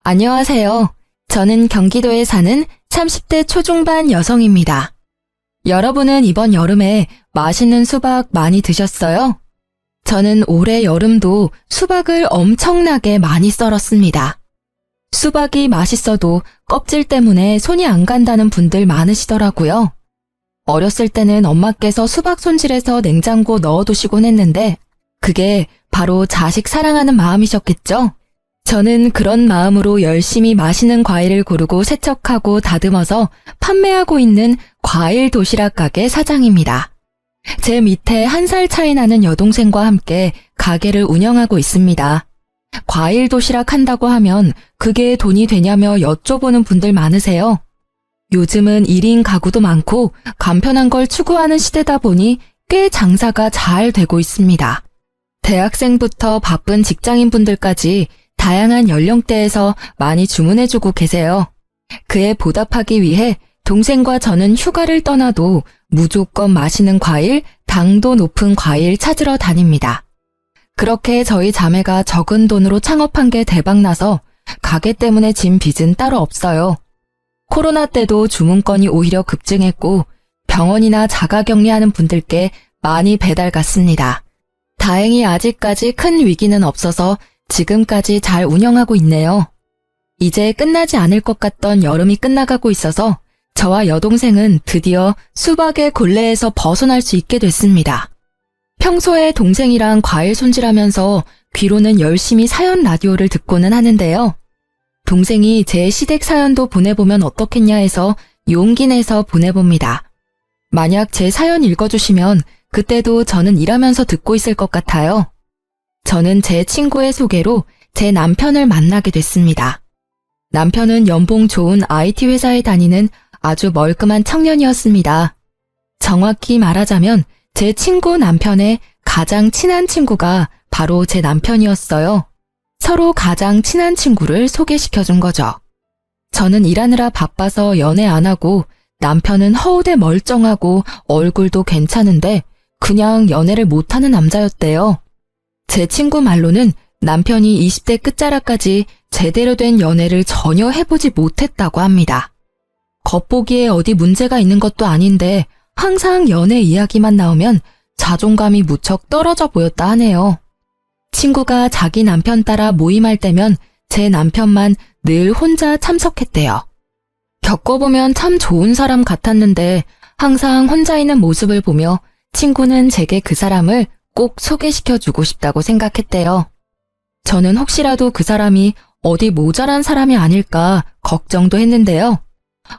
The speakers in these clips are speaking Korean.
안녕하세요. 저는 경기도에 사는 30대 초중반 여성입니다. 여러분은 이번 여름에 맛있는 수박 많이 드셨어요? 저는 올해 여름도 수박을 엄청나게 많이 썰었습니다. 수박이 맛있어도 껍질 때문에 손이 안 간다는 분들 많으시더라고요. 어렸을 때는 엄마께서 수박 손질해서 냉장고 넣어두시곤 했는데 그게 바로 자식 사랑하는 마음이셨겠죠? 저는 그런 마음으로 열심히 맛있는 과일을 고르고 세척하고 다듬어서 판매하고 있는 과일 도시락 가게 사장입니다. 제 밑에 1살 차이 나는 여동생과 함께 가게를 운영하고 있습니다. 과일 도시락 한다고 하면 그게 돈이 되냐며 여쭤보는 분들 많으세요. 요즘은 1인 가구도 많고 간편한 걸 추구하는 시대다 보니 꽤 장사가 잘 되고 있습니다. 대학생부터 바쁜 직장인분들까지 다양한 연령대에서 많이 주문해주고 계세요. 그에 보답하기 위해 동생과 저는 휴가를 떠나도 무조건 맛있는 과일, 당도 높은 과일 찾으러 다닙니다. 그렇게 저희 자매가 적은 돈으로 창업한 게 대박나서 가게 때문에 진 빚은 따로 없어요. 코로나 때도 주문건이 오히려 급증했고 병원이나 자가격리하는 분들께 많이 배달 갔습니다. 다행히 아직까지 큰 위기는 없어서 지금까지 잘 운영하고 있네요. 이제 끝나지 않을 것 같던 여름이 끝나가고 있어서 저와 여동생은 드디어 수박의 곤래에서 벗어날 수 있게 됐습니다. 평소에 동생이랑 과일 손질하면서 귀로는 열심히 사연 라디오를 듣고는 하는데요. 동생이 제 시댁 사연도 보내보면 어떻겠냐 해서 용기 내서 보내봅니다. 만약 제 사연 읽어주시면 그때도 저는 일하면서 듣고 있을 것 같아요. 저는 제 친구의 소개로 제 남편을 만나게 됐습니다. 남편은 연봉 좋은 IT 회사에 다니는 아주 멀끔한 청년이었습니다. 정확히 말하자면 제 친구 남편의 가장 친한 친구가 바로 제 남편이었어요. 서로 가장 친한 친구를 소개시켜준 거죠. 저는 일하느라 바빠서 연애 안 하고 남편은 허우대 멀쩡하고 얼굴도 괜찮은데 그냥 연애를 못하는 남자였대요. 제 친구 말로는 남편이 20대 끝자락까지 제대로 된 연애를 전혀 해보지 못했다고 합니다. 겉보기에 어디 문제가 있는 것도 아닌데 항상 연애 이야기만 나오면 자존감이 무척 떨어져 보였다 하네요. 친구가 자기 남편 따라 모임할 때면 제 남편만 늘 혼자 참석했대요. 겪어보면 참 좋은 사람 같았는데 항상 혼자 있는 모습을 보며 친구는 제게 그 사람을 꼭 소개시켜주고 싶다고 생각했대요. 저는 혹시라도 그 사람이 어디 모자란 사람이 아닐까 걱정도 했는데요.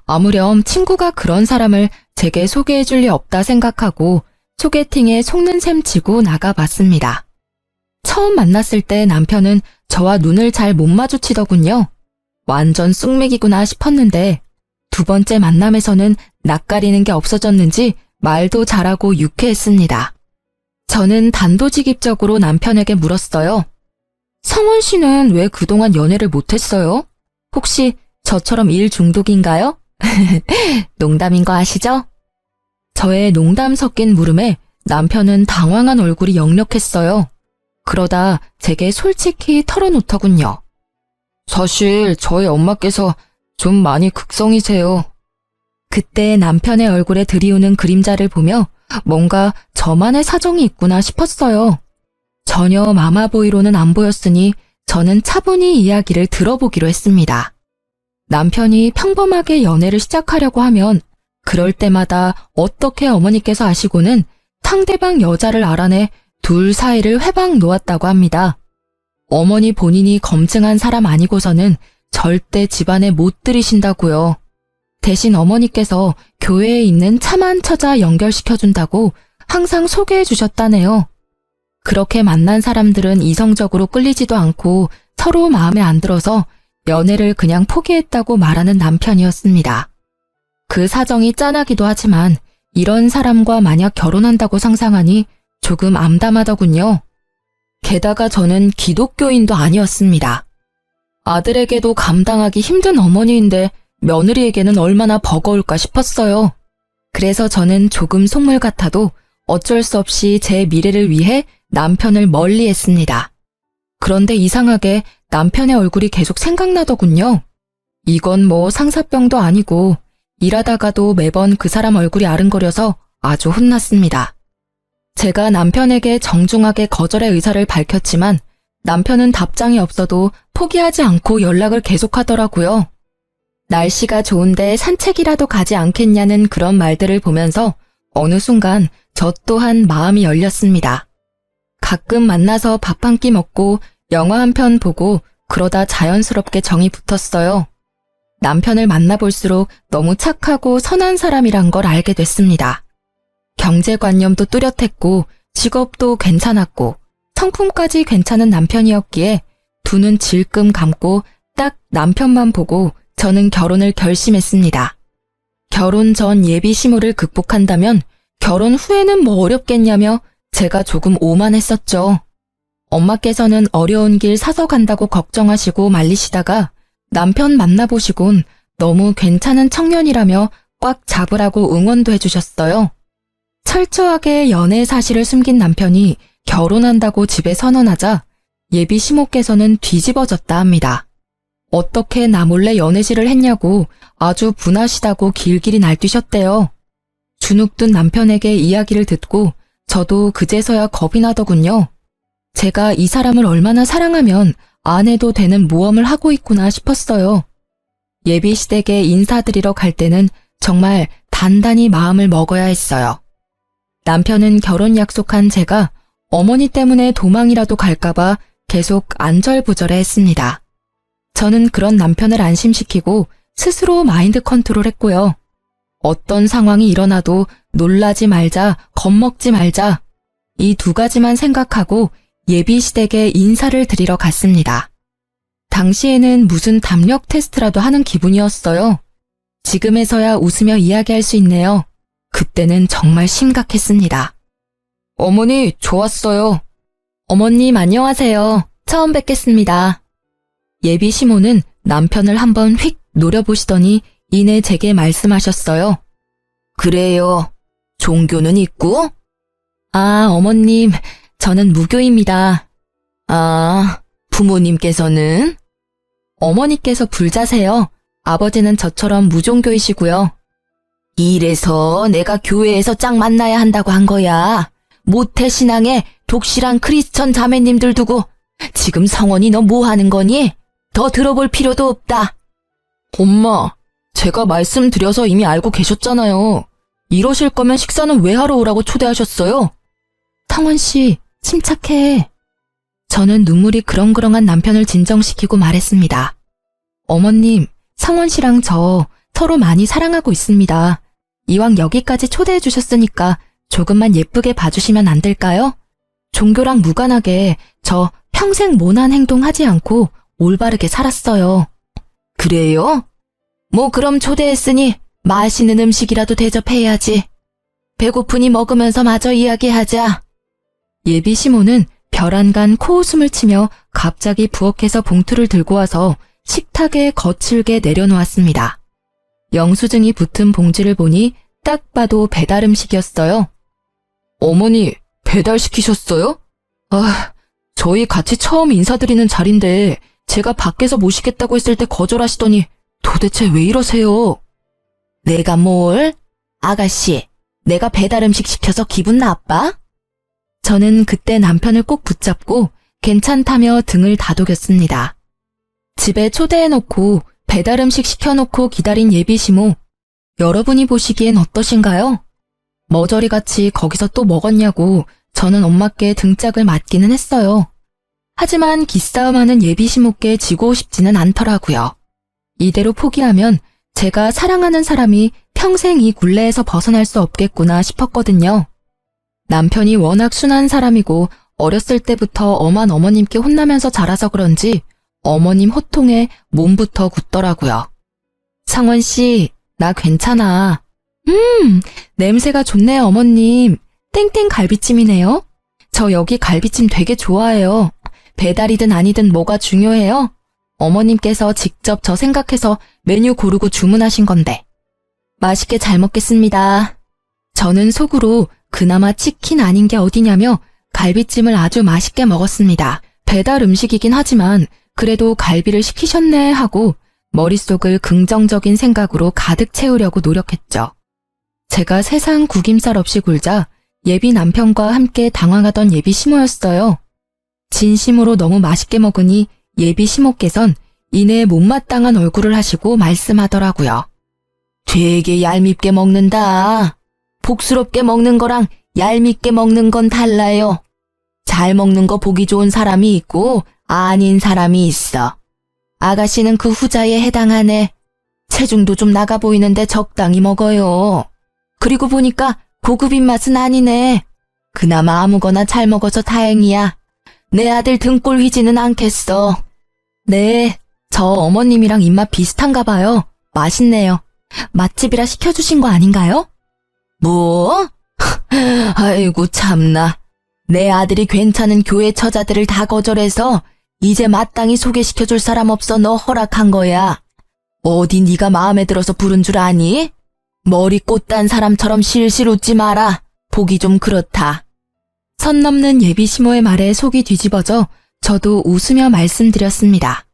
아무렴 친구가 그런 사람을 제게 소개해줄 리 없다 생각하고 소개팅에 속는 셈 치고 나가봤습니다. 처음 만났을 때 남편은 저와 눈을 잘 못 마주치더군요. 완전 쑥맥이구나 싶었는데 두 번째 만남에서는 낯가리는 게 없어졌는지 말도 잘하고 유쾌했습니다. 저는 단도직입적으로 남편에게 물었어요. 성원 씨는 왜 그동안 연애를 못했어요? 혹시 저처럼 일 중독인가요? 농담인 거 아시죠? 저의 농담 섞인 물음에 남편은 당황한 얼굴이 역력했어요. 그러다 제게 솔직히 털어놓더군요. 사실 저희 엄마께서 좀 많이 극성이세요. 그때 남편의 얼굴에 들이우는 그림자를 보며 뭔가 저만의 사정이 있구나 싶었어요. 전혀 마마보이로는 안 보였으니 저는 차분히 이야기를 들어보기로 했습니다. 남편이 평범하게 연애를 시작하려고 하면 그럴 때마다 어떻게 어머니께서 아시고는 상대방 여자를 알아내 둘 사이를 회방 놓았다고 합니다. 어머니 본인이 검증한 사람 아니고서는 절대 집안에 못 들이신다고요. 대신 어머니께서 교회에 있는 참한 처자 연결시켜준다고 항상 소개해 주셨다네요. 그렇게 만난 사람들은 이성적으로 끌리지도 않고 서로 마음에 안 들어서 연애를 그냥 포기했다고 말하는 남편이었습니다. 그 사정이 짠하기도 하지만 이런 사람과 만약 결혼한다고 상상하니 조금 암담하더군요. 게다가 저는 기독교인도 아니었습니다. 아들에게도 감당하기 힘든 어머니인데 며느리에게는 얼마나 버거울까 싶었어요. 그래서 저는 조금 속물 같아도 어쩔 수 없이 제 미래를 위해 남편을 멀리했습니다. 그런데 이상하게 남편의 얼굴이 계속 생각나더군요. 이건 뭐 상사병도 아니고 일하다가도 매번 그 사람 얼굴이 아른거려서 아주 혼났습니다. 제가 남편에게 정중하게 거절의 의사를 밝혔지만 남편은 답장이 없어도 포기하지 않고 연락을 계속하더라고요. 날씨가 좋은데 산책이라도 가지 않겠냐는 그런 말들을 보면서 어느 순간 저 또한 마음이 열렸습니다. 가끔 만나서 밥 한 끼 먹고 영화 한 편 보고 그러다 자연스럽게 정이 붙었어요. 남편을 만나볼수록 너무 착하고 선한 사람이란 걸 알게 됐습니다. 경제관념도 뚜렷했고 직업도 괜찮았고 성품까지 괜찮은 남편이었기에 두 눈 질끔 감고 딱 남편만 보고 저는 결혼을 결심했습니다. 결혼 전 예비 시모를 극복한다면 결혼 후에는 뭐 어렵겠냐며 제가 조금 오만했었죠. 엄마께서는 어려운 길 사서 간다고 걱정하시고 말리시다가 남편 만나보시곤 너무 괜찮은 청년이라며 꽉 잡으라고 응원도 해주셨어요. 철저하게 연애 사실을 숨긴 남편이 결혼한다고 집에 선언하자 예비 시모께서는 뒤집어졌다 합니다. 어떻게 나 몰래 연애질을 했냐고 아주 분하시다고 길길이 날뛰셨대요. 주눅든 남편에게 이야기를 듣고 저도 그제서야 겁이 나더군요. 제가 이 사람을 얼마나 사랑하면 안 해도 되는 모험을 하고 있구나 싶었어요. 예비 시댁에 인사드리러 갈 때는 정말 단단히 마음을 먹어야 했어요. 남편은 결혼 약속한 제가 어머니 때문에 도망이라도 갈까봐 계속 안절부절해 했습니다. 저는 그런 남편을 안심시키고 스스로 마인드 컨트롤했고요. 어떤 상황이 일어나도 놀라지 말자, 겁먹지 말자. 이 두 가지만 생각하고 예비 시댁에 인사를 드리러 갔습니다. 당시에는 무슨 담력 테스트라도 하는 기분이었어요. 지금에서야 웃으며 이야기할 수 있네요. 그때는 정말 심각했습니다. 어머니, 좋았어요. 어머님, 안녕하세요. 처음 뵙겠습니다. 예비 시모는 남편을 한번 휙 노려보시더니 이내 제게 말씀하셨어요. 그래요. 종교는 있고? 아, 어머님, 저는 무교입니다. 아, 부모님께서는? 어머니께서 불자세요. 아버지는 저처럼 무종교이시고요. 이래서 내가 교회에서 짝 만나야 한다고 한 거야. 모태신앙에 독실한 크리스천 자매님들 두고 지금 성원이 너 뭐 하는 거니? 더 들어볼 필요도 없다. 엄마, 제가 말씀드려서 이미 알고 계셨잖아요. 이러실 거면 식사는 왜 하러 오라고 초대하셨어요? 성원 씨, 침착해. 저는 눈물이 그렁그렁한 남편을 진정시키고 말했습니다. 어머님, 성원 씨랑 저 서로 많이 사랑하고 있습니다. 이왕 여기까지 초대해 주셨으니까 조금만 예쁘게 봐주시면 안 될까요? 종교랑 무관하게 저 평생 모난 행동 하지 않고 올바르게 살았어요. 그래요? 뭐 그럼 초대했으니 맛있는 음식이라도 대접해야지. 배고프니 먹으면서 마저 이야기하자. 예비 시모는 벼란간 코웃음을 치며 갑자기 부엌에서 봉투를 들고 와서 식탁에 거칠게 내려놓았습니다. 영수증이 붙은 봉지를 보니 딱 봐도 배달 음식이었어요. 어머니, 배달시키셨어요? 아, 저희 같이 처음 인사드리는 자리인데 제가 밖에서 모시겠다고 했을 때 거절하시더니 도대체 왜 이러세요? 내가 뭘? 아가씨, 내가 배달 음식 시켜서 기분 나빠? 저는 그때 남편을 꼭 붙잡고 괜찮다며 등을 다독였습니다. 집에 초대해놓고 배달 음식 시켜놓고 기다린 예비 시모, 여러분이 보시기엔 어떠신가요? 머저리같이 거기서 또 먹었냐고 저는 엄마께 등짝을 맞기는 했어요. 하지만 기싸움하는 예비 시모께 지고 싶지는 않더라고요. 이대로 포기하면 제가 사랑하는 사람이 평생 이 굴레에서 벗어날 수 없겠구나 싶었거든요. 남편이 워낙 순한 사람이고 어렸을 때부터 엄한 어머님께 혼나면서 자라서 그런지 어머님 호통에 몸부터 굳더라고요. 상원 씨, 나 괜찮아. 냄새가 좋네요, 어머님. 땡땡 갈비찜이네요. 저 여기 갈비찜 되게 좋아해요. 배달이든 아니든 뭐가 중요해요? 어머님께서 직접 저 생각해서 메뉴 고르고 주문하신 건데. 맛있게 잘 먹겠습니다. 저는 속으로 그나마 치킨 아닌 게 어디냐며 갈비찜을 아주 맛있게 먹었습니다. 배달 음식이긴 하지만 그래도 갈비를 시키셨네 하고 머릿속을 긍정적인 생각으로 가득 채우려고 노력했죠. 제가 세상 구김살 없이 굴자 예비 남편과 함께 당황하던 예비 시모였어요. 진심으로 너무 맛있게 먹으니 예비 시모께선 이내 못마땅한 얼굴을 하시고 말씀하더라고요. 되게 얄밉게 먹는다. 복스럽게 먹는 거랑 얄밉게 먹는 건 달라요. 잘 먹는 거 보기 좋은 사람이 있고 아닌 사람이 있어. 아가씨는 그 후자에 해당하네. 체중도 좀 나가 보이는데 적당히 먹어요. 그리고 보니까 고급 입맛은 아니네. 그나마 아무거나 잘 먹어서 다행이야. 내 아들 등골 휘지는 않겠어. 네, 저 어머님이랑 입맛 비슷한가 봐요. 맛있네요. 맛집이라 시켜주신 거 아닌가요? 뭐? 아이고 참나. 내 아들이 괜찮은 교회 처자들을 다 거절해서 이제 마땅히 소개시켜줄 사람 없어 너 허락한 거야. 어디 네가 마음에 들어서 부른 줄 아니? 머리 꽃단 사람처럼 실실 웃지 마라. 보기 좀 그렇다. 선 넘는 예비 시모의 말에 속이 뒤집어져 저도 웃으며 말씀드렸습니다.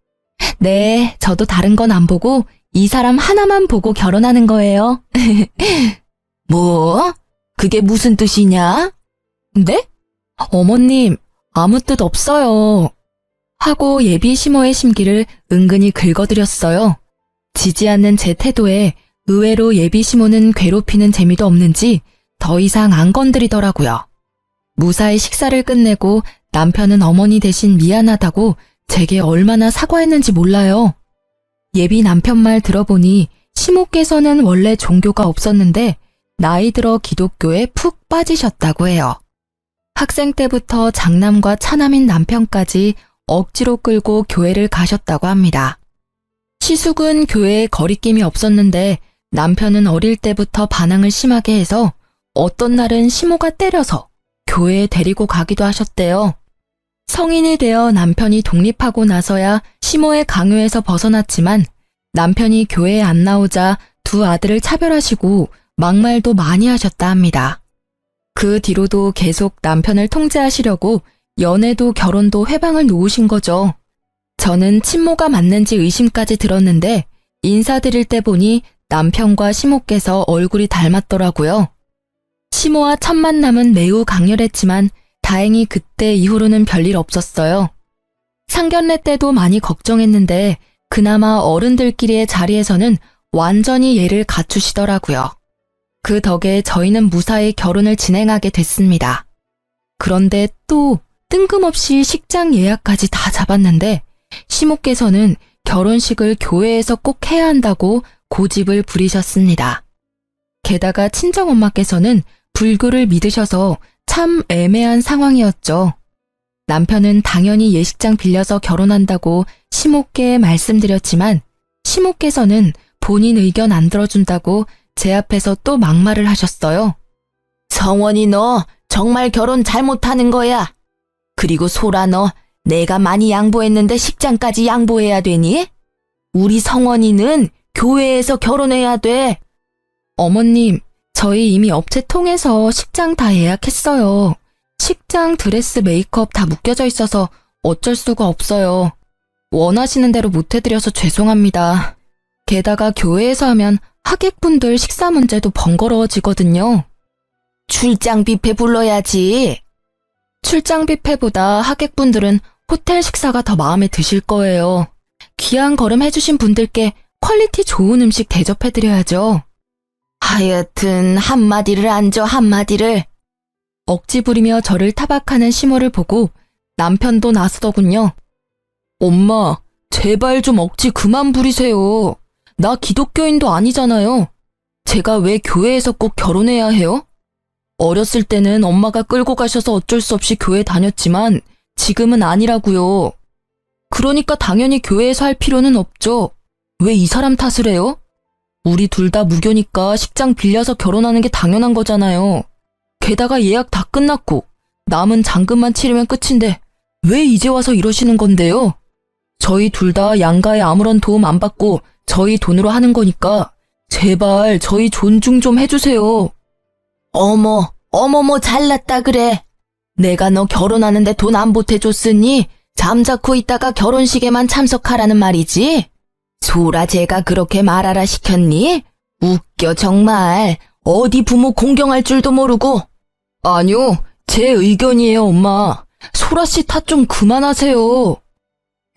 네, 저도 다른 건 안 보고 이 사람 하나만 보고 결혼하는 거예요. 뭐? 그게 무슨 뜻이냐? 네? 어머님, 아무 뜻 없어요. 하고 예비 시모의 심기를 은근히 긁어드렸어요. 지지 않는 제 태도에 의외로 예비 시모는 괴롭히는 재미도 없는지 더 이상 안 건드리더라고요. 무사히 식사를 끝내고 남편은 어머니 대신 미안하다고 제게 얼마나 사과했는지 몰라요. 예비 남편 말 들어보니 시모께서는 원래 종교가 없었는데 나이 들어 기독교에 푹 빠지셨다고 해요. 학생 때부터 장남과 차남인 남편까지 억지로 끌고 교회를 가셨다고 합니다. 시숙은 교회에 거리낌이 없었는데 남편은 어릴 때부터 반항을 심하게 해서 어떤 날은 시모가 때려서 교회에 데리고 가기도 하셨대요. 성인이 되어 남편이 독립하고 나서야 시모의 강요에서 벗어났지만 남편이 교회에 안 나오자 두 아들을 차별하시고 막말도 많이 하셨다 합니다. 그 뒤로도 계속 남편을 통제하시려고 연애도 결혼도 회방을 놓으신 거죠. 저는 친모가 맞는지 의심까지 들었는데 인사드릴 때 보니 남편과 시모께서 얼굴이 닮았더라고요. 시모와 첫 만남은 매우 강렬했지만 다행히 그때 이후로는 별일 없었어요. 상견례 때도 많이 걱정했는데 그나마 어른들끼리의 자리에서는 완전히 예를 갖추시더라고요. 그 덕에 저희는 무사히 결혼을 진행하게 됐습니다. 그런데 또 뜬금없이 식장 예약까지 다 잡았는데 시모께서는 결혼식을 교회에서 꼭 해야 한다고 고집을 부리셨습니다. 게다가 친정엄마께서는 불교를 믿으셔서 참 애매한 상황이었죠. 남편은 당연히 예식장 빌려서 결혼한다고 시모께 말씀드렸지만 시모께서는 본인 의견 안 들어준다고 제 앞에서 또 막말을 하셨어요. 성원이 너 정말 결혼 잘못하는 거야. 그리고 소라 너 내가 많이 양보했는데 식장까지 양보해야 되니? 우리 성원이는 교회에서 결혼해야 돼. 어머님, 저희 이미 업체 통해서 식장 다 예약했어요. 식장, 드레스, 메이크업 다 묶여져 있어서 어쩔 수가 없어요. 원하시는 대로 못 해드려서 죄송합니다. 게다가 교회에서 하면 하객분들 식사 문제도 번거로워지거든요. 출장 뷔페 불러야지. 출장 뷔페보다 하객분들은 호텔 식사가 더 마음에 드실 거예요. 귀한 걸음 해주신 분들께 퀄리티 좋은 음식 대접해드려야죠. 하여튼 한마디를 안 줘 한마디를. 억지 부리며 저를 타박하는 시모를 보고 남편도 나서더군요. 엄마, 제발 좀 억지 그만 부리세요. 나 기독교인도 아니잖아요. 제가 왜 교회에서 꼭 결혼해야 해요? 어렸을 때는 엄마가 끌고 가셔서 어쩔 수 없이 교회 다녔지만 지금은 아니라고요. 그러니까 당연히 교회에서 할 필요는 없죠. 왜 이 사람 탓을 해요? 우리 둘 다 무교니까 식장 빌려서 결혼하는 게 당연한 거잖아요. 게다가 예약 다 끝났고 남은 잔금만 치르면 끝인데 왜 이제 와서 이러시는 건데요? 저희 둘 다 양가에 아무런 도움 안 받고 저희 돈으로 하는 거니까 제발 저희 존중 좀 해주세요. 어머머 잘났다 그래. 내가 너 결혼하는데 돈 안 보태줬으니 잠자코 있다가 결혼식에만 참석하라는 말이지? 소라 제가 그렇게 말하라 시켰니? 웃겨 정말. 어디 부모 공경할 줄도 모르고. 아니요, 제 의견이에요, 엄마. 소라 씨 탓 좀 그만하세요.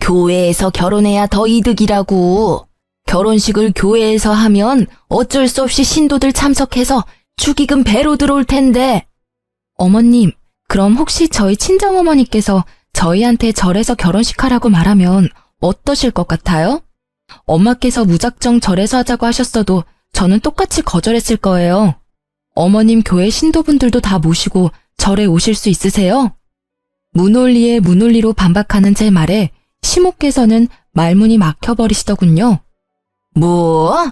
교회에서 결혼해야 더 이득이라고. 결혼식을 교회에서 하면 어쩔 수 없이 신도들 참석해서 축의금 배로 들어올 텐데. 어머님, 그럼 혹시 저희 친정어머니께서 저희한테 절에서 결혼식 하라고 말하면 어떠실 것 같아요? 엄마께서 무작정 절에서 하자고 하셨어도 저는 똑같이 거절했을 거예요. 어머님 교회 신도분들도 다 모시고 절에 오실 수 있으세요? 무논리에 무논리로 반박하는 제 말에 시모께서는 말문이 막혀버리시더군요. 뭐?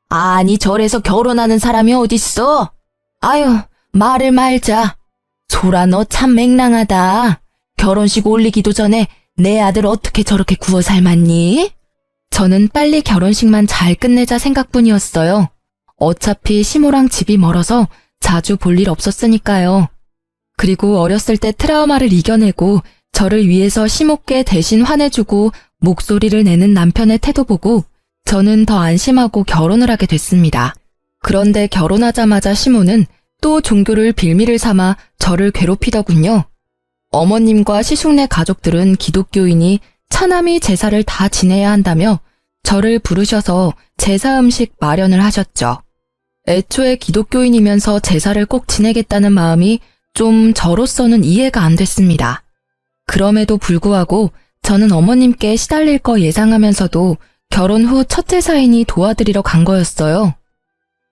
아니 절에서 결혼하는 사람이 어딨어? 아유, 말을 말자. 소라 너 참 맹랑하다. 결혼식 올리기도 전에 내 아들 어떻게 저렇게 구워 삶았니? 저는 빨리 결혼식만 잘 끝내자 생각뿐이었어요. 어차피 시모랑 집이 멀어서 자주 볼 일 없었으니까요. 그리고 어렸을 때 트라우마를 이겨내고 저를 위해서 시모께 대신 화내주고 목소리를 내는 남편의 태도 보고 저는 더 안심하고 결혼을 하게 됐습니다. 그런데 결혼하자마자 시모는 또 종교를 빌미를 삼아 저를 괴롭히더군요. 어머님과 시숙네 가족들은 기독교인이 차남이 제사를 다 지내야 한다며 저를 부르셔서 제사 음식 마련을 하셨죠. 애초에 기독교인이면서 제사를 꼭 지내겠다는 마음이 좀 저로서는 이해가 안 됐습니다. 그럼에도 불구하고 저는 어머님께 시달릴 거 예상하면서도 결혼 후 첫 제사이니 도와드리러 간 거였어요.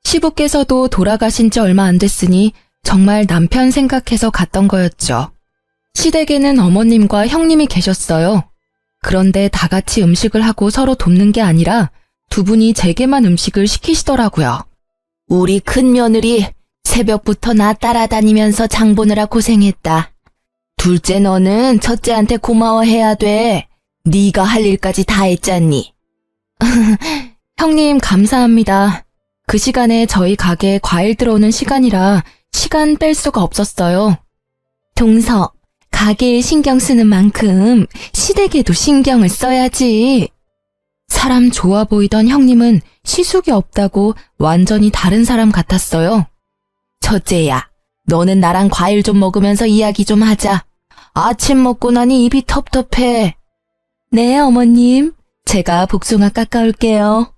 시부께서도 돌아가신 지 얼마 안 됐으니 정말 남편 생각해서 갔던 거였죠. 시댁에는 어머님과 형님이 계셨어요. 그런데 다 같이 음식을 하고 서로 돕는 게 아니라 두 분이 제게만 음식을 시키시더라고요. 우리 큰 며느리 새벽부터 나 따라다니면서 장 보느라 고생했다. 둘째 너는 첫째한테 고마워해야 돼. 네가 할 일까지 다 했잖니. 형님 감사합니다. 그 시간에 저희 가게에 과일 들어오는 시간이라 시간 뺄 수가 없었어요. 동서, 가게에 신경 쓰는 만큼 시댁에도 신경을 써야지. 사람 좋아 보이던 형님은 시숙이 없다고 완전히 다른 사람 같았어요. 첫째야, 너는 나랑 과일 좀 먹으면서 이야기 좀 하자. 아침 먹고 나니 입이 텁텁해. 네, 어머님. 제가 복숭아 깎아올게요.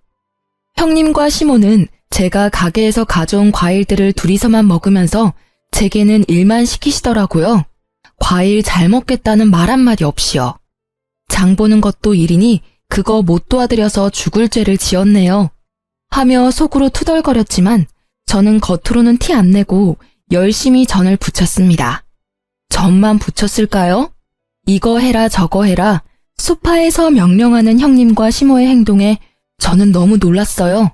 형님과 시모는 제가 가게에서 가져온 과일들을 둘이서만 먹으면서 제게는 일만 시키시더라고요. 과일 잘 먹겠다는 말 한마디 없이요. 장 보는 것도 일이니 그거 못 도와드려서 죽을 죄를 지었네요. 하며 속으로 투덜거렸지만 저는 겉으로는 티 안 내고 열심히 전을 부쳤습니다. 전만 부쳤을까요? 이거 해라 저거 해라 소파에서 명령하는 형님과 시모의 행동에 저는 너무 놀랐어요.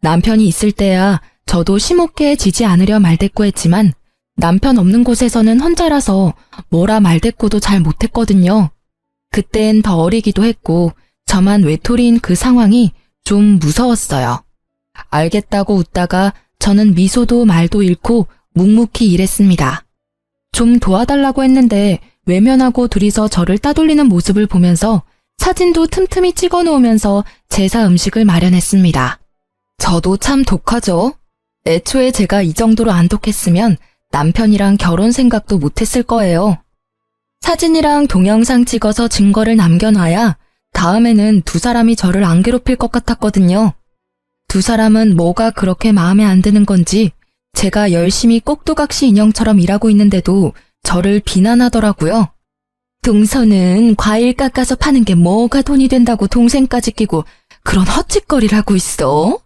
남편이 있을 때야 저도 시모께 지지 않으려 말대꾸했지만 남편 없는 곳에서는 혼자라서 뭐라 말대꾸도 잘 못했거든요. 그땐 더 어리기도 했고 저만 외톨이인 그 상황이 좀 무서웠어요. 알겠다고 웃다가 저는 미소도 말도 잃고 묵묵히 일했습니다. 좀 도와달라고 했는데 외면하고 둘이서 저를 따돌리는 모습을 보면서 사진도 틈틈이 찍어 놓으면서 제사 음식을 마련했습니다. 저도 참 독하죠. 애초에 제가 이 정도로 안 독했으면 남편이랑 결혼 생각도 못했을 거예요. 사진이랑 동영상 찍어서 증거를 남겨놔야 다음에는 두 사람이 저를 안 괴롭힐 것 같았거든요. 두 사람은 뭐가 그렇게 마음에 안 드는 건지 제가 열심히 꼭두각시 인형처럼 일하고 있는데도 저를 비난하더라고요. 동서는 과일 깎아서 파는 게 뭐가 돈이 된다고 동생까지 끼고 그런 헛짓거리를 하고 있어?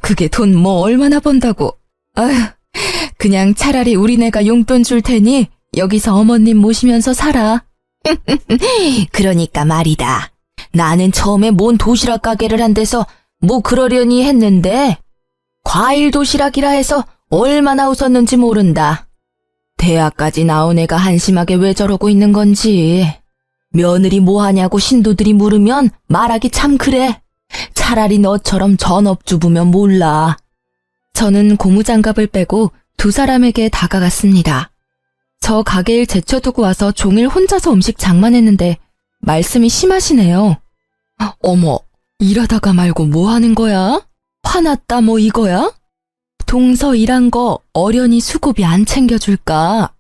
그게 돈 뭐 얼마나 번다고. 아휴, 그냥 차라리 우리네가 용돈 줄 테니 여기서 어머님 모시면서 살아. 그러니까 말이다. 나는 처음에 뭔 도시락 가게를 한 데서 뭐 그러려니 했는데 과일 도시락이라 해서 얼마나 웃었는지 모른다. 대학까지 나온 애가 한심하게 왜 저러고 있는 건지. 며느리 뭐하냐고 신도들이 물으면 말하기 참 그래. 차라리 너처럼 전업주부면 몰라. 저는 고무장갑을 빼고 두 사람에게 다가갔습니다. 저 가게일 제쳐두고 와서 종일 혼자서 음식 장만했는데 말씀이 심하시네요. 어머, 일하다가 말고 뭐 하는 거야? 화났다 뭐 이거야? 동서 일한 거 어련히 수고비 안 챙겨줄까?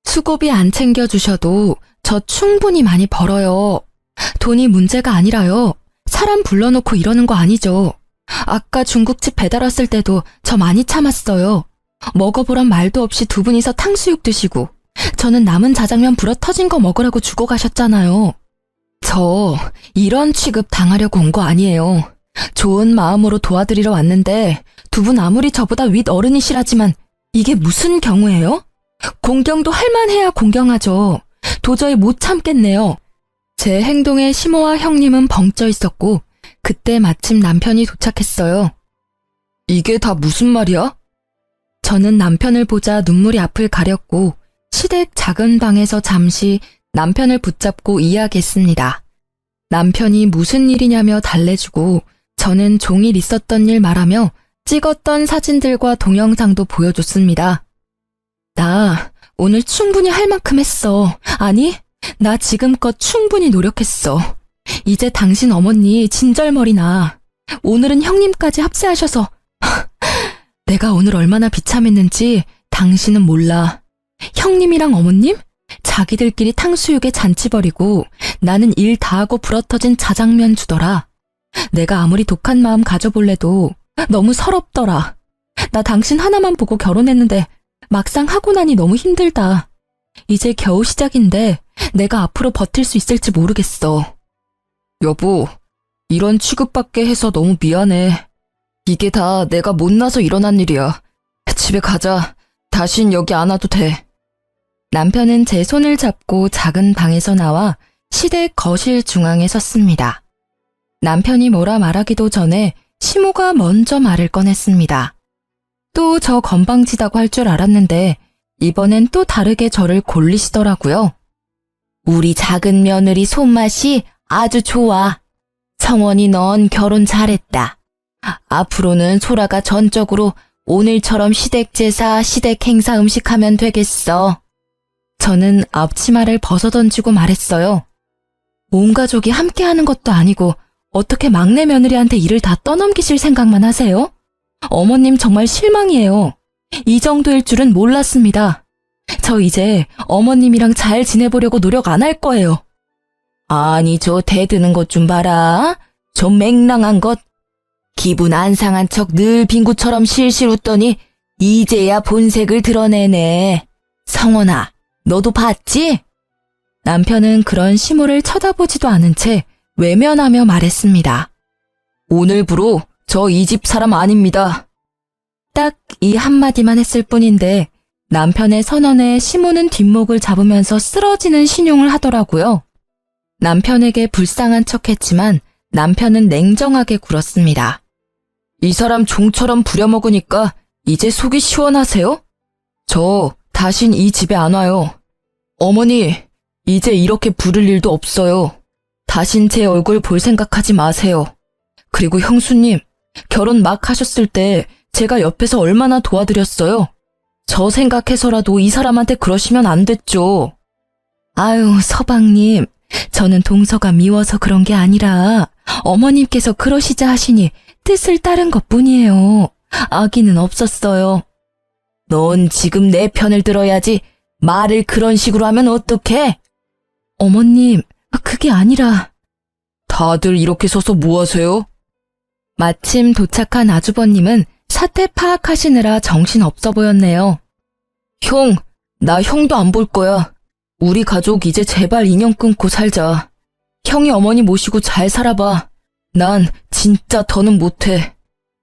수고비 안 챙겨주셔도 저 충분히 많이 벌어요. 돈이 문제가 아니라요. 사람 불러놓고 이러는 거 아니죠. 아까 중국집 배달 왔을 때도 저 많이 참았어요. 먹어보란 말도 없이 두 분이서 탕수육 드시고 저는 남은 자장면 불어 터진 거 먹으라고 주고 가셨잖아요. 저 이런 취급 당하려고 온 거 아니에요. 좋은 마음으로 도와드리러 왔는데 두 분 아무리 저보다 윗 어른이시라지만 이게 무슨 경우예요? 공경도 할 만해야 공경하죠. 도저히 못 참겠네요. 제 행동에 시모와 형님은 벙쪄 있었고 그때 마침 남편이 도착했어요. 이게 다 무슨 말이야? 저는 남편을 보자 눈물이 앞을 가렸고 시댁 작은 방에서 잠시 남편을 붙잡고 이야기했습니다. 남편이 무슨 일이냐며 달래주고 저는 종일 있었던 일 말하며 찍었던 사진들과 동영상도 보여줬습니다. 나 오늘 충분히 할 만큼 했어. 아니, 나 지금껏 충분히 노력했어. 이제 당신 어머니 진절머리 나. 오늘은 형님까지 합세하셔서 내가 오늘 얼마나 비참했는지 당신은 몰라. 형님이랑 어머님? 자기들끼리 탕수육에 잔치 벌이고 나는 일 다하고 불어터진 자장면 주더라. 내가 아무리 독한 마음 가져볼래도 너무 서럽더라. 나 당신 하나만 보고 결혼했는데 막상 하고 나니 너무 힘들다. 이제 겨우 시작인데 내가 앞으로 버틸 수 있을지 모르겠어. 여보, 이런 취급받게 해서 너무 미안해. 이게 다 내가 못나서 일어난 일이야. 집에 가자. 다신 여기 안 와도 돼. 남편은 제 손을 잡고 작은 방에서 나와 시댁 거실 중앙에 섰습니다. 남편이 뭐라 말하기도 전에 시모가 먼저 말을 꺼냈습니다. 또 저 건방지다고 할 줄 알았는데 이번엔 또 다르게 저를 골리시더라고요. 우리 작은 며느리 손맛이 아주 좋아. 성원이 넌 결혼 잘했다. 앞으로는 소라가 전적으로 오늘처럼 시댁 제사, 시댁 행사 음식하면 되겠어. 저는 앞치마를 벗어던지고 말했어요. 온 가족이 함께하는 것도 아니고 어떻게 막내 며느리한테 일을 다 떠넘기실 생각만 하세요? 어머님 정말 실망이에요. 이 정도일 줄은 몰랐습니다. 저 이제 어머님이랑 잘 지내보려고 노력 안 할 거예요. 아니, 저 대드는 것 좀 봐라. 저 맹랑한 것. 기분 안 상한 척 늘 빙구처럼 실실 웃더니 이제야 본색을 드러내네. 성원아, 너도 봤지? 남편은 그런 시모를 쳐다보지도 않은 채 외면하며 말했습니다. 오늘부로 저 이 집 사람 아닙니다. 딱 이 한마디만 했을 뿐인데 남편의 선언에 시모는 뒷목을 잡으면서 쓰러지는 신용을 하더라고요. 남편에게 불쌍한 척했지만 남편은 냉정하게 굴었습니다. 이 사람 종처럼 부려먹으니까 이제 속이 시원하세요? 저 다신 이 집에 안 와요. 어머니, 이제 이렇게 부를 일도 없어요. 다신 제 얼굴 볼 생각하지 마세요. 그리고 형수님, 결혼 막 하셨을 때 제가 옆에서 얼마나 도와드렸어요. 저 생각해서라도 이 사람한테 그러시면 안 됐죠. 아유, 서방님, 저는 동서가 미워서 그런 게 아니라 어머님께서 그러시자 하시니 뜻을 따른 것뿐이에요. 악의는 없었어요. 넌 지금 내 편을 들어야지. 말을 그런 식으로 하면 어떡해? 어머님, 그게 아니라. 다들 이렇게 서서 뭐 하세요? 마침 도착한 아주버님은 사태 파악하시느라 정신 없어 보였네요. 형, 나 형도 안 볼 거야. 우리 가족 이제 제발 인연 끊고 살자. 형이 어머니 모시고 잘 살아봐. 난 진짜 더는 못해.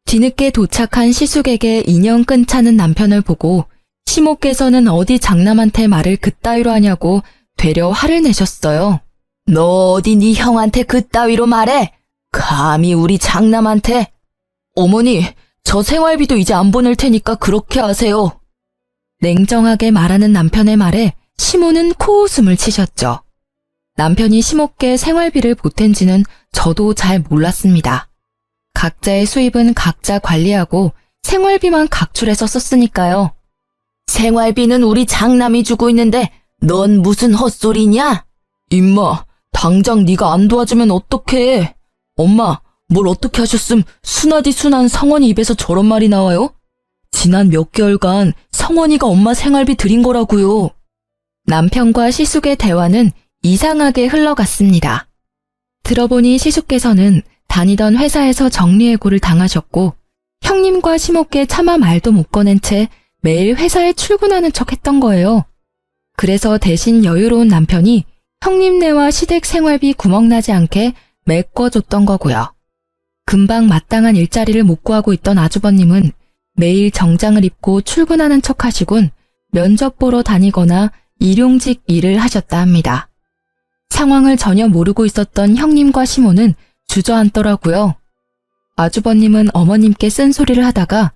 뒤늦게 도착한 시숙에게 인연 끊자는 남편을 보고 시모께서는 어디 장남한테 말을 그따위로 하냐고 되려 화를 내셨어요. 너 어디 네 형한테 그따위로 말해? 감히 우리 장남한테? 어머니, 저 생활비도 이제 안 보낼 테니까 그렇게 하세요. 냉정하게 말하는 남편의 말에 시모는 코웃음을 치셨죠. 남편이 시모께 생활비를 보탠지는 저도 잘 몰랐습니다. 각자의 수입은 각자 관리하고 생활비만 각출해서 썼으니까요. 생활비는 우리 장남이 주고 있는데 넌 무슨 헛소리냐? 임마, 당장 네가 안 도와주면 어떡해. 엄마, 뭘 어떻게 하셨음 순하디 순한 성원이 입에서 저런 말이 나와요? 지난 몇 개월간 성원이가 엄마 생활비 드린 거라고요. 남편과 시숙의 대화는 이상하게 흘러갔습니다. 들어보니 시숙께서는 다니던 회사에서 정리해고를 당하셨고 형님과 시모께 차마 말도 못 꺼낸 채 매일 회사에 출근하는 척 했던 거예요. 그래서 대신 여유로운 남편이 형님네와 시댁 생활비 구멍나지 않게 메꿔줬던 거고요. 금방 마땅한 일자리를 못 구하고 있던 아주버님은 매일 정장을 입고 출근하는 척 하시곤 면접 보러 다니거나 일용직 일을 하셨다 합니다. 상황을 전혀 모르고 있었던 형님과 시모는 주저앉더라고요. 아주버님은 어머님께 쓴소리를 하다가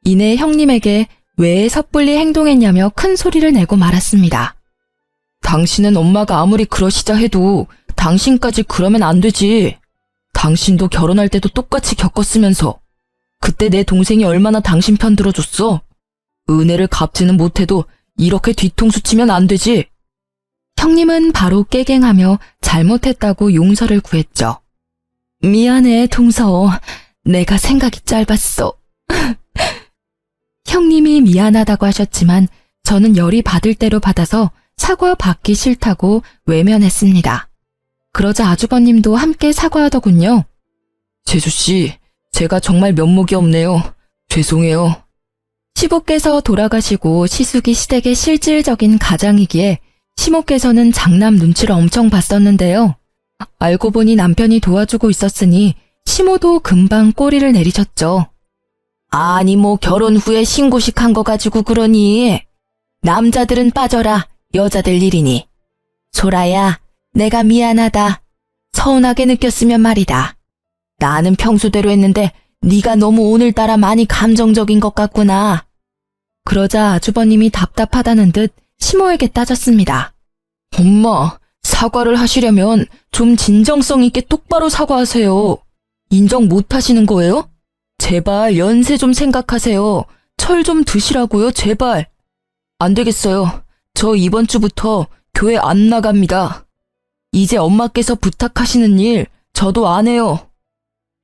이내 형님에게 왜 섣불리 행동했냐며 큰 소리를 내고 말았습니다. 당신은 엄마가 아무리 그러시자 해도 당신까지 그러면 안 되지. 당신도 결혼할 때도 똑같이 겪었으면서 그때 내 동생이 얼마나 당신 편 들어줬어. 은혜를 갚지는 못해도 이렇게 뒤통수 치면 안 되지. 형님은 바로 깨갱하며 잘못했다고 용서를 구했죠. 미안해, 동서. 내가 생각이 짧았어. 형님이 미안하다고 하셨지만 저는 열이 받을 대로 받아서 사과 받기 싫다고 외면했습니다. 그러자 아주버님도 함께 사과하더군요. 재수씨, 제가 정말 면목이 없네요. 죄송해요. 시부께서 돌아가시고 시숙이 시댁의 실질적인 가장이기에 시모께서는 장남 눈치를 엄청 봤었는데요. 알고 보니 남편이 도와주고 있었으니 시모도 금방 꼬리를 내리셨죠. 아니 뭐 결혼 후에 신고식 한 거 가지고 그러니. 남자들은 빠져라. 여자들 일이니. 소라야, 내가 미안하다. 서운하게 느꼈으면 말이다. 나는 평소대로 했는데 네가 너무 오늘따라 많이 감정적인 것 같구나. 그러자 아주버님이 답답하다는 듯 시모에게 따졌습니다. 엄마, 사과를 하시려면 좀 진정성 있게 똑바로 사과하세요. 인정 못 하시는 거예요? 제발 연세 좀 생각하세요. 철 좀 드시라고요, 제발. 안 되겠어요. 저 이번 주부터 교회 안 나갑니다. 이제 엄마께서 부탁하시는 일 저도 안 해요.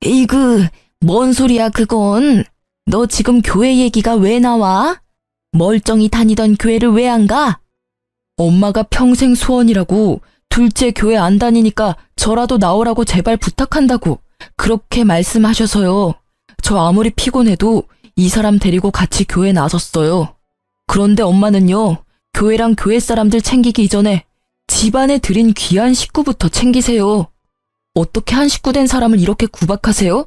에이그, 뭔 소리야 그건. 너 지금 교회 얘기가 왜 나와? 멀쩡히 다니던 교회를 왜 안 가? 엄마가 평생 소원이라고 둘째 교회 안 다니니까 저라도 나오라고 제발 부탁한다고 그렇게 말씀하셔서요. 저 아무리 피곤해도 이 사람 데리고 같이 교회 나섰어요. 그런데 엄마는요, 교회랑 교회 사람들 챙기기 이전에 집안에 들인 귀한 식구부터 챙기세요. 어떻게 한 식구 된 사람을 이렇게 구박하세요?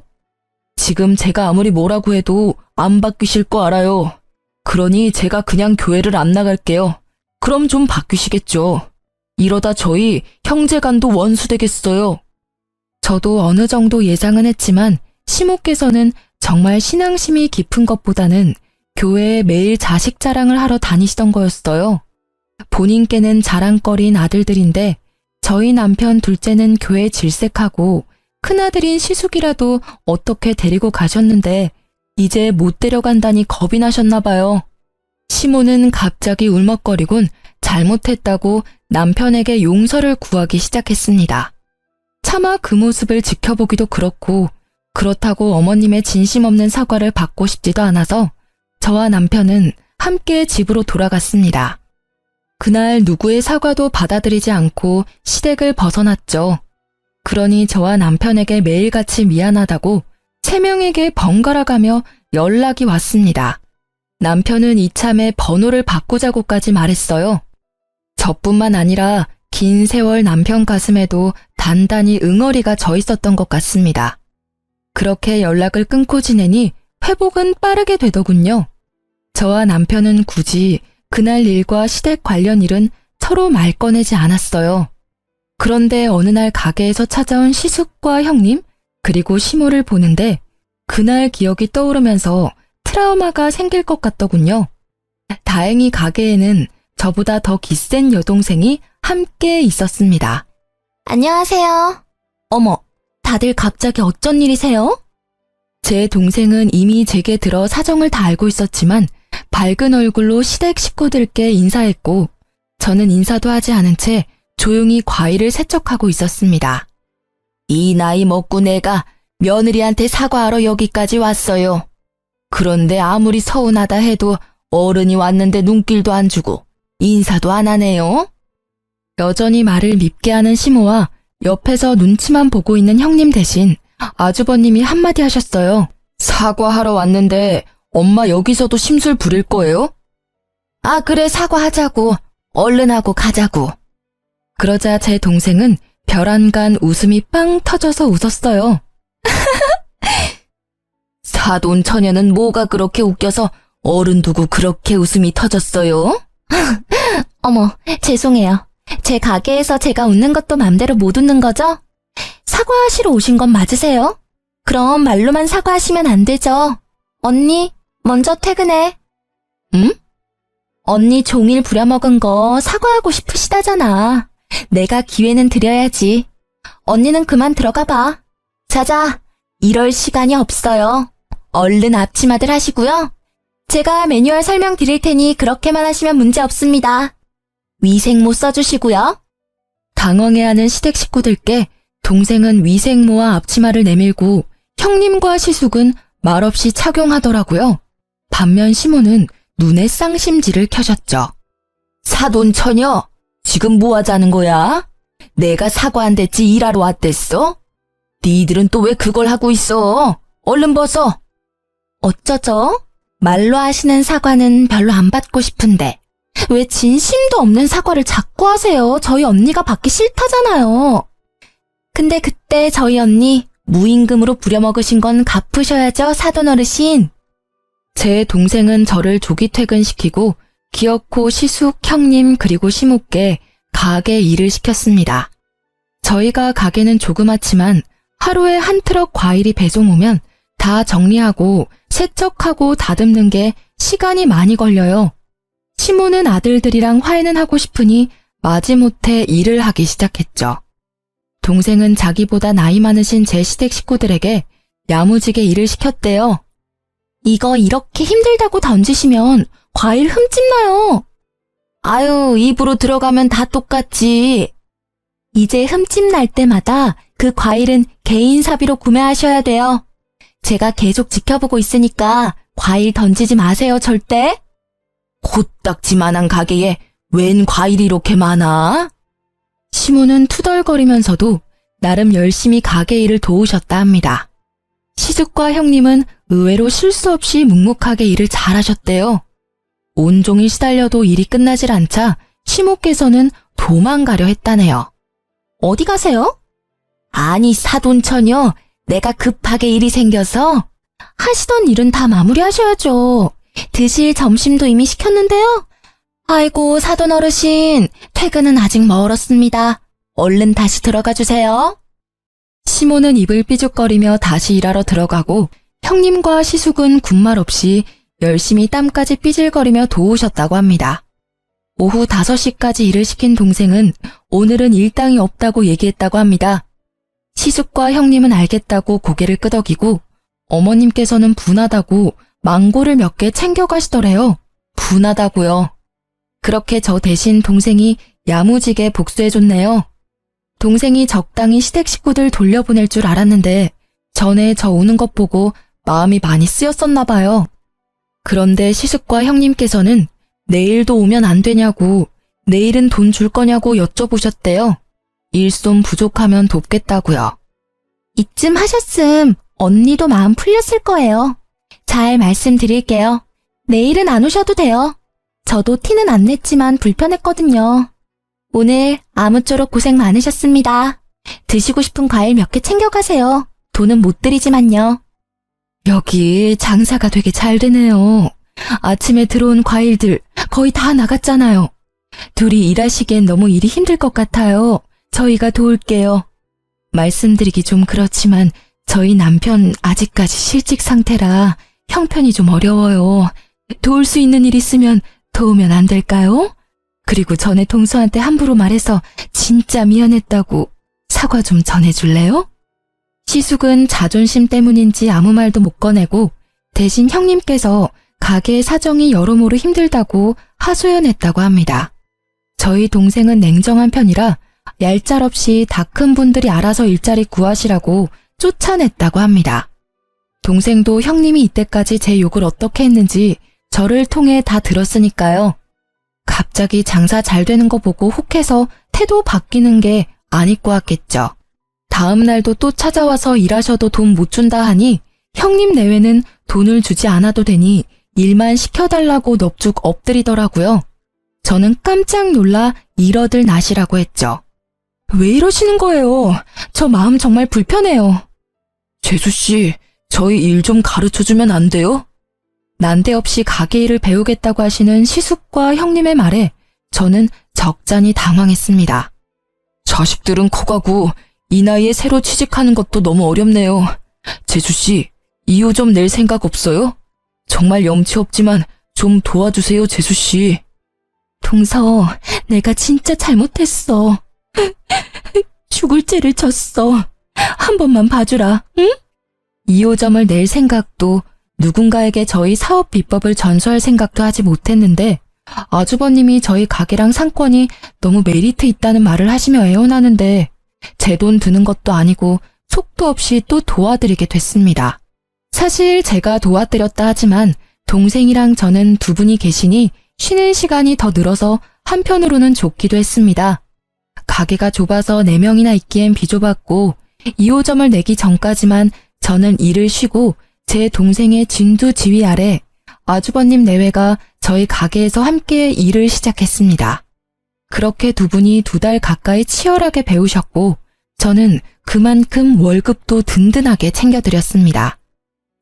지금 제가 아무리 뭐라고 해도 안 바뀌실 거 알아요. 그러니 제가 그냥 교회를 안 나갈게요. 그럼 좀 바뀌시겠죠. 이러다 저희 형제간도 원수 되겠어요. 저도 어느 정도 예상은 했지만 시모께서는 정말 신앙심이 깊은 것보다는 교회에 매일 자식 자랑을 하러 다니시던 거였어요. 본인께는 자랑거리인 아들들인데 저희 남편 둘째는 교회 질색하고 큰아들인 시숙이라도 어떻게 데리고 가셨는데 이제 못 데려간다니 겁이 나셨나 봐요. 시모는 갑자기 울먹거리곤 잘못했다고 남편에게 용서를 구하기 시작했습니다. 차마 그 모습을 지켜보기도 그렇고 그렇다고 어머님의 진심 없는 사과를 받고 싶지도 않아서 저와 남편은 함께 집으로 돌아갔습니다. 그날 누구의 사과도 받아들이지 않고 시댁을 벗어났죠. 그러니 저와 남편에게 매일같이 미안하다고 3명에게 번갈아 가며 연락이 왔습니다. 남편은 이참에 번호를 바꾸자고까지 말했어요. 저뿐만 아니라 긴 세월 남편 가슴에도 단단히 응어리가 져 있었던 것 같습니다. 그렇게 연락을 끊고 지내니 회복은 빠르게 되더군요. 저와 남편은 굳이 그날 일과 시댁 관련 일은 서로 말 꺼내지 않았어요. 그런데 어느 날 가게에서 찾아온 시숙과 형님, 그리고 시모를 보는데 그날 기억이 떠오르면서 트라우마가 생길 것 같더군요. 다행히 가게에는 저보다 더 기센 여동생이 함께 있었습니다. 안녕하세요. 어머, 다들 갑자기 어쩐 일이세요? 제 동생은 이미 제게 들어 사정을 다 알고 있었지만 밝은 얼굴로 시댁 식구들께 인사했고 저는 인사도 하지 않은 채 조용히 과일을 세척하고 있었습니다. 이 나이 먹고 내가 며느리한테 사과하러 여기까지 왔어요. 그런데 아무리 서운하다 해도 어른이 왔는데 눈길도 안 주고 인사도 안 하네요. 여전히 말을 밉게 하는 시모와 옆에서 눈치만 보고 있는 형님 대신 아주버님이 한마디 하셨어요. 사과하러 왔는데 엄마 여기서도 심술 부릴 거예요? 아, 그래, 사과하자고. 얼른 하고 가자고. 그러자 제 동생은 별안간 웃음이 빵 터져서 웃었어요. 사돈 처녀는 뭐가 그렇게 웃겨서 어른 두고 그렇게 웃음이 터졌어요? 어머, 죄송해요. 제 가게에서 제가 웃는 것도 맘대로 못 웃는 거죠? 사과하시러 오신 건 맞으세요? 그럼 말로만 사과하시면 안 되죠. 언니, 먼저 퇴근해. 응? 언니 종일 부려먹은 거 사과하고 싶으시다잖아. 내가 기회는 드려야지. 언니는 그만 들어가 봐. 자자, 이럴 시간이 없어요. 얼른 앞치마들 하시고요. 제가 매뉴얼 설명 드릴 테니 그렇게만 하시면 문제 없습니다. 위생모 써주시고요. 당황해하는 시댁 식구들께 동생은 위생모와 앞치마를 내밀고 형님과 시숙은 말없이 착용하더라고요. 반면 시모는 눈에 쌍심지를 켜셨죠. 사돈 처녀, 지금 뭐 하자는 거야? 내가 사과한댔지 일하러 왔댔어? 니들은 또 왜 그걸 하고 있어? 얼른 벗어. 어쩌죠? 말로 하시는 사과는 별로 안 받고 싶은데 왜 진심도 없는 사과를 자꾸 하세요? 저희 언니가 받기 싫다잖아요. 근데 그때 저희 언니 무임금으로 부려먹으신 건 갚으셔야죠, 사돈 어르신. 제 동생은 저를 조기 퇴근시키고 기어코 시숙, 형님 그리고 시모께 가게 일을 시켰습니다. 저희가 가게는 조그맣지만 하루에 한 트럭 과일이 배송 오면 다 정리하고 세척하고 다듬는 게 시간이 많이 걸려요. 시모는 아들들이랑 화해는 하고 싶으니 마지못해 일을 하기 시작했죠. 동생은 자기보다 나이 많으신 제 시댁 식구들에게 야무지게 일을 시켰대요. 이거 이렇게 힘들다고 던지시면 과일 흠집 나요. 아유, 입으로 들어가면 다 똑같지. 이제 흠집 날 때마다 그 과일은 개인 사비로 구매하셔야 돼요. 제가 계속 지켜보고 있으니까 과일 던지지 마세요, 절대. 코딱지만한 가게에 웬 과일이 이렇게 많아? 시모는 투덜거리면서도 나름 열심히 가게 일을 도우셨다 합니다. 시숙과 형님은 의외로 실수 없이 묵묵하게 일을 잘하셨대요. 온종일 시달려도 일이 끝나질 않자 시모께서는 도망가려 했다네요. 어디 가세요? 아니, 사돈 처녀, 내가 급하게 일이 생겨서. 하시던 일은 다 마무리하셔야죠. 드실 점심도 이미 시켰는데요. 아이고, 사돈 어르신, 퇴근은 아직 멀었습니다. 얼른 다시 들어가 주세요. 시모는 입을 삐죽거리며 다시 일하러 들어가고 형님과 시숙은 군말 없이 열심히 땀까지 삐질거리며 도우셨다고 합니다. 오후 5시까지 일을 시킨 동생은 오늘은 일당이 없다고 얘기했다고 합니다. 시숙과 형님은 알겠다고 고개를 끄덕이고 어머님께서는 분하다고 망고를 몇 개 챙겨가시더래요. 분하다고요. 그렇게 저 대신 동생이 야무지게 복수해줬네요. 동생이 적당히 시댁 식구들 돌려보낼 줄 알았는데 전에 저 오는 것 보고 마음이 많이 쓰였었나 봐요. 그런데 시숙과 형님께서는 내일도 오면 안 되냐고, 내일은 돈 줄 거냐고 여쭤보셨대요. 일손 부족하면 돕겠다고요. 이쯤 하셨음 언니도 마음 풀렸을 거예요. 잘 말씀드릴게요. 내일은 안 오셔도 돼요. 저도 티는 안 냈지만 불편했거든요. 오늘 아무쪼록 고생 많으셨습니다. 드시고 싶은 과일 몇 개 챙겨가세요. 돈은 못 드리지만요. 여기 장사가 되게 잘 되네요. 아침에 들어온 과일들 거의 다 나갔잖아요. 둘이 일하시기엔 너무 일이 힘들 것 같아요. 저희가 도울게요. 말씀드리기 좀 그렇지만 저희 남편 아직까지 실직 상태라 형편이 좀 어려워요. 도울 수 있는 일 있으면 도우면 안 될까요? 그리고 전에 동서한테 함부로 말해서 진짜 미안했다고 사과 좀 전해줄래요? 시숙은 자존심 때문인지 아무 말도 못 꺼내고 대신 형님께서 가게의 사정이 여러모로 힘들다고 하소연했다고 합니다. 저희 동생은 냉정한 편이라 얄짤없이 다 큰 분들이 알아서 일자리 구하시라고 쫓아냈다고 합니다. 동생도 형님이 이때까지 제 욕을 어떻게 했는지 저를 통해 다 들었으니까요. 갑자기 장사 잘 되는 거 보고 혹해서 태도 바뀌는 게 아닐 것 같겠죠. 다음 날도 또 찾아와서 일하셔도 돈 못 준다 하니 형님 내외는 돈을 주지 않아도 되니 일만 시켜달라고 넙죽 엎드리더라고요. 저는 깜짝 놀라 이러들 나시라고 했죠. 왜 이러시는 거예요? 저 마음 정말 불편해요. 재수씨, 저희 일 좀 가르쳐주면 안 돼요? 난데없이 가게 일을 배우겠다고 하시는 시숙과 형님의 말에 저는 적잖이 당황했습니다. 자식들은 커가고 이 나이에 새로 취직하는 것도 너무 어렵네요. 재수씨, 이유 좀 낼 생각 없어요? 정말 염치 없지만 좀 도와주세요, 재수씨. 동서, 내가 진짜 잘못했어. 죽을 죄를 졌어. 한 번만 봐주라, 응? 2호점을 낼 생각도 누군가에게 저희 사업 비법을 전수할 생각도 하지 못했는데 아주버님이 저희 가게랑 상권이 너무 메리트 있다는 말을 하시며 애원하는데 제 돈 드는 것도 아니고 속도 없이 또 도와드리게 됐습니다. 사실 제가 도와드렸다 하지만 동생이랑 저는 두 분이 계시니 쉬는 시간이 더 늘어서 한편으로는 좋기도 했습니다. 가게가 좁아서 4명이나 있기엔 비좁았고 2호점을 내기 전까지만 저는 일을 쉬고 제 동생의 진두 지휘 아래 아주버님 내외가 저희 가게에서 함께 일을 시작했습니다. 그렇게 두 분이 2달 가까이 치열하게 배우셨고 저는 그만큼 월급도 든든하게 챙겨드렸습니다.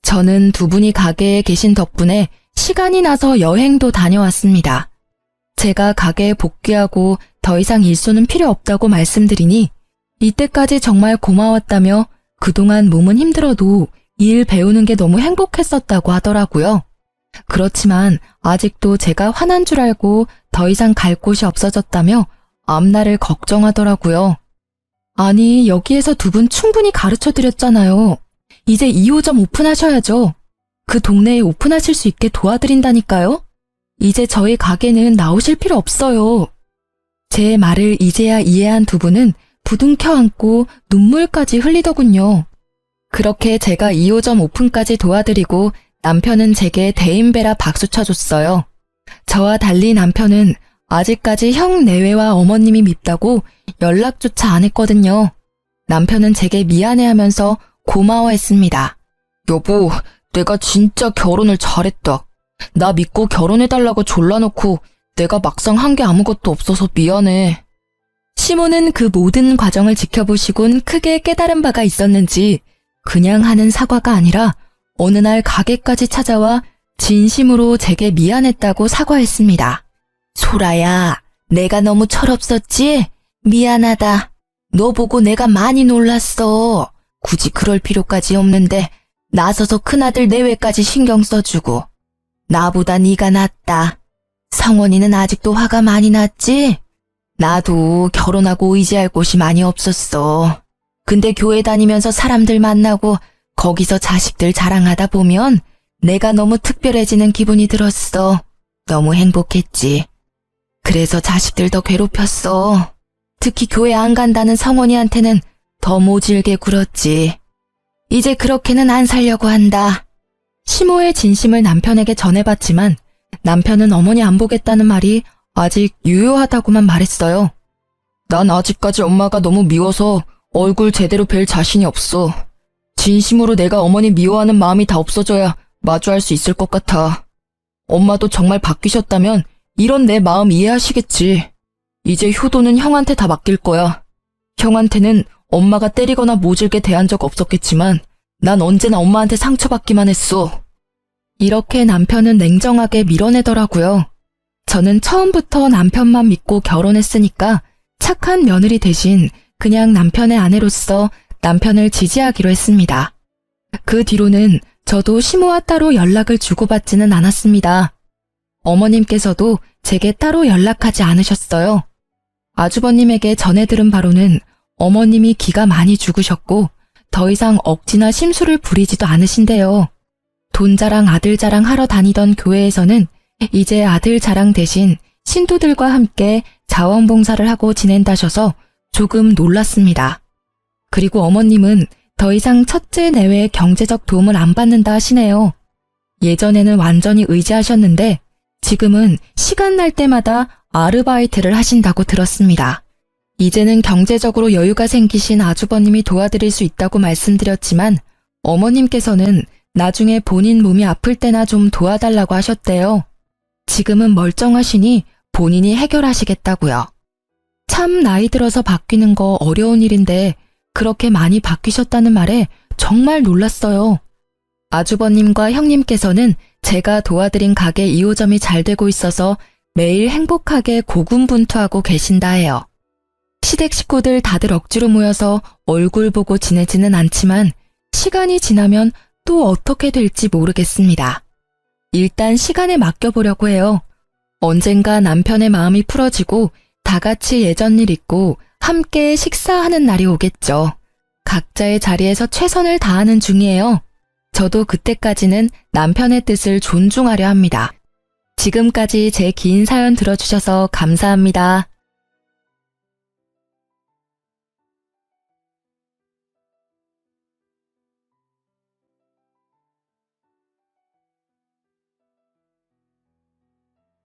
저는 두 분이 가게에 계신 덕분에 시간이 나서 여행도 다녀왔습니다. 제가 가게에 복귀하고 더 이상 일손은 필요 없다고 말씀드리니 이때까지 정말 고마웠다며 그동안 몸은 힘들어도 일 배우는 게 너무 행복했었다고 하더라고요. 그렇지만 아직도 제가 화난 줄 알고 더 이상 갈 곳이 없어졌다며 앞날을 걱정하더라고요. 아니, 여기에서 두 분 충분히 가르쳐드렸잖아요. 이제 2호점 오픈하셔야죠. 그 동네에 오픈하실 수 있게 도와드린다니까요. 이제 저희 가게는 나오실 필요 없어요. 제 말을 이제야 이해한 두 분은 부둥켜 안고 눈물까지 흘리더군요. 그렇게 제가 2호점 오픈까지 도와드리고 남편은 제게 대인배라 박수 쳐줬어요. 저와 달리 남편은 아직까지 형 내외와 어머님이 밉다고 연락조차 안 했거든요. 남편은 제게 미안해하면서 고마워했습니다. 여보, 내가 진짜 결혼을 잘했다. 나 믿고 결혼해달라고 졸라놓고 내가 막상 한 게 아무것도 없어서 미안해. 시모는 그 모든 과정을 지켜보시곤 크게 깨달은 바가 있었는지 그냥 하는 사과가 아니라 어느 날 가게까지 찾아와 진심으로 제게 미안했다고 사과했습니다. 소라야, 내가 너무 철없었지? 미안하다. 너 보고 내가 많이 놀랐어. 굳이 그럴 필요까지 없는데 나서서 큰아들 내외까지 신경 써주고. 나보다 네가 낫다. 성원이는 아직도 화가 많이 났지? 나도 결혼하고 의지할 곳이 많이 없었어. 근데 교회 다니면서 사람들 만나고 거기서 자식들 자랑하다 보면 내가 너무 특별해지는 기분이 들었어. 너무 행복했지. 그래서 자식들 더 괴롭혔어. 특히 교회 안 간다는 성원이한테는 더 모질게 굴었지. 이제 그렇게는 안 살려고 한다. 시모의 진심을 남편에게 전해봤지만 남편은 어머니 안 보겠다는 말이 아직 유효하다고만 말했어요. 난 아직까지 엄마가 너무 미워서 얼굴 제대로 뵐 자신이 없어. 진심으로 내가 어머니 미워하는 마음이 다 없어져야 마주할 수 있을 것 같아. 엄마도 정말 바뀌셨다면 이런 내 마음 이해하시겠지. 이제 효도는 형한테 다 맡길 거야. 형한테는 엄마가 때리거나 모질게 대한 적 없었겠지만 난 언제나 엄마한테 상처받기만 했어. 이렇게 남편은 냉정하게 밀어내더라고요. 저는 처음부터 남편만 믿고 결혼했으니까 착한 며느리 대신 그냥 남편의 아내로서 남편을 지지하기로 했습니다. 그 뒤로는 저도 시모와 따로 연락을 주고받지는 않았습니다. 어머님께서도 제게 따로 연락하지 않으셨어요. 아주버님에게 전해 들은 바로는 어머님이 기가 많이 죽으셨고 더 이상 억지나 심술을 부리지도 않으신대요. 돈 자랑 아들 자랑 하러 다니던 교회에서는 이제 아들 자랑 대신 신도들과 함께 자원봉사를 하고 지낸다셔서 조금 놀랐습니다. 그리고 어머님은 더 이상 첫째 내외의 경제적 도움을 안 받는다 하시네요. 예전에는 완전히 의지하셨는데 지금은 시간 날 때마다 아르바이트를 하신다고 들었습니다. 이제는 경제적으로 여유가 생기신 아주버님이 도와드릴 수 있다고 말씀드렸지만 어머님께서는 나중에 본인 몸이 아플 때나 좀 도와달라고 하셨대요. 지금은 멀쩡하시니 본인이 해결하시겠다고요. 참 나이 들어서 바뀌는 거 어려운 일인데 그렇게 많이 바뀌셨다는 말에 정말 놀랐어요. 아주버님과 형님께서는 제가 도와드린 가게 2호점이 잘 되고 있어서 매일 행복하게 고군분투하고 계신다 해요. 시댁 식구들 다들 억지로 모여서 얼굴 보고 지내지는 않지만 시간이 지나면 또 어떻게 될지 모르겠습니다. 일단 시간에 맡겨보려고 해요. 언젠가 남편의 마음이 풀어지고 다 같이 예전 일 잊고 함께 식사하는 날이 오겠죠. 각자의 자리에서 최선을 다하는 중이에요. 저도 그때까지는 남편의 뜻을 존중하려 합니다. 지금까지 제 긴 사연 들어주셔서 감사합니다.